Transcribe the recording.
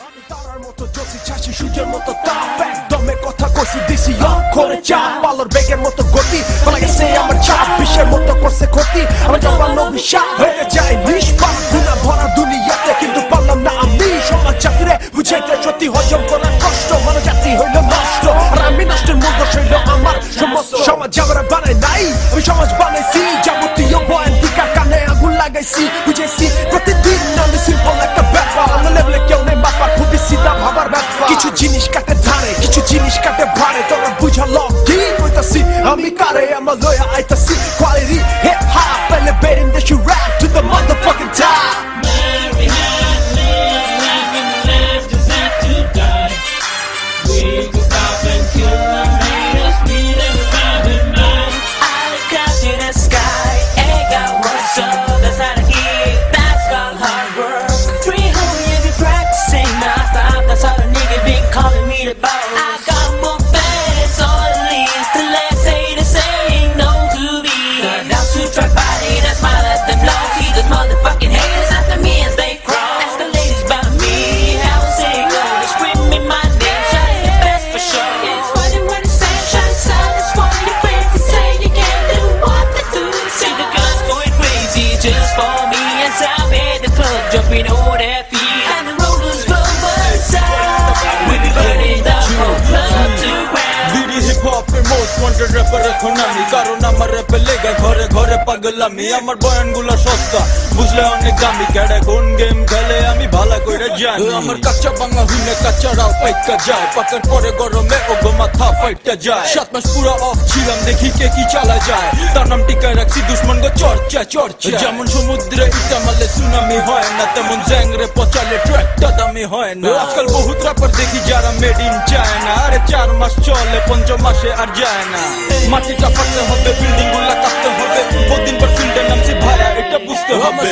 আমি তারার মতো জোসি চাচ্ছি সূর্যের মতো তাপ একদমে কথা কইছি দিছি করে চাপ পালোর বেগের মতো গতি বলা গেছে আমার চাপ বিশ্বের মতো করছে ক্ষতি আমার জবান অভিশাপ হয়ে যায় নিষ্পাপ গুণা ভরা দুনিয়াতে কিন্তু পারলাম না আমি সমাজ জাতিরে বুঝাইতে সত্যি হজম করার কষ্ট মানব জাতি হইল নষ্ট আর আমি নষ্টের মূল দোষ হইল আমার সমস্ত সমাজ আমরা বানাই নাই আমি সমাজ বানাইছি যাবতীয় বয়ান টিকা কানে আগুন লাগাইছি বুঝাইছি প্রতিদিন আমি সিম্পল একটা ব্যাপার আমার লেভেলে কেউ নেই মাপা খুবই সিধা ভাবার ব্যাপার কিছু জিনিস কাটে ধারে কিছু জিনিস কাটে ভারে তোরা বুঝালো কি কইতাছি আমি কারে আমার লয়া আইতাছি quality hip hop elevating this you rap to the motherfucking top I got more fans on the list to let say the same no to me. Now to try body that smile at them low. See those motherfucking haters after me as they crawl. Ask the ladies about me, how say go. They screaming my name, shine the best for sure. It's funny when the sunshine shines. That's why your friends can say you can't do what they do. See the girls going crazy just for me. As I'm at the club jumping on that feet. And the rollers go outside. We be burning down. Most wanted rapper এখন আমি কারণ আমার র্যাপে লেগে ঘরে ঘরে পাগলামি আমার বয়ানগুলো সস্তা বুঝলে অনেক দামি ক্যাডে কোন গেম খেলে আমি ভালো করে জানি আমার কাঁচা বাংলা হুইনে কাঁচারাও পাইকা যায় পাকার পরে গরমে ও মাথা ফাইটটা যায় 7 মাস পুরো অফ ছিলাম দেখি কে কি চালা যায় তার নাম টিকায় রাখছি দুশ্মন গো চর্চা চর্চা যেমন সমুদ্রে ইটা মারলে সুনামি হয় না তেমন জ্যাংরে পচালে ট্র্যাকটা দামি হয় না আজকাল বহুত র্যাপার দেখি যারা মেড ইন চায়না আরে 4 মাস চলে 5 মাসে আর যায় না মাটিটা পারতে হবে বিল্ডিং গুলা কাটতে হবে বহুদিন পর ফিল্ডে নামছি ভাইয়া এটা বুঝতে হবে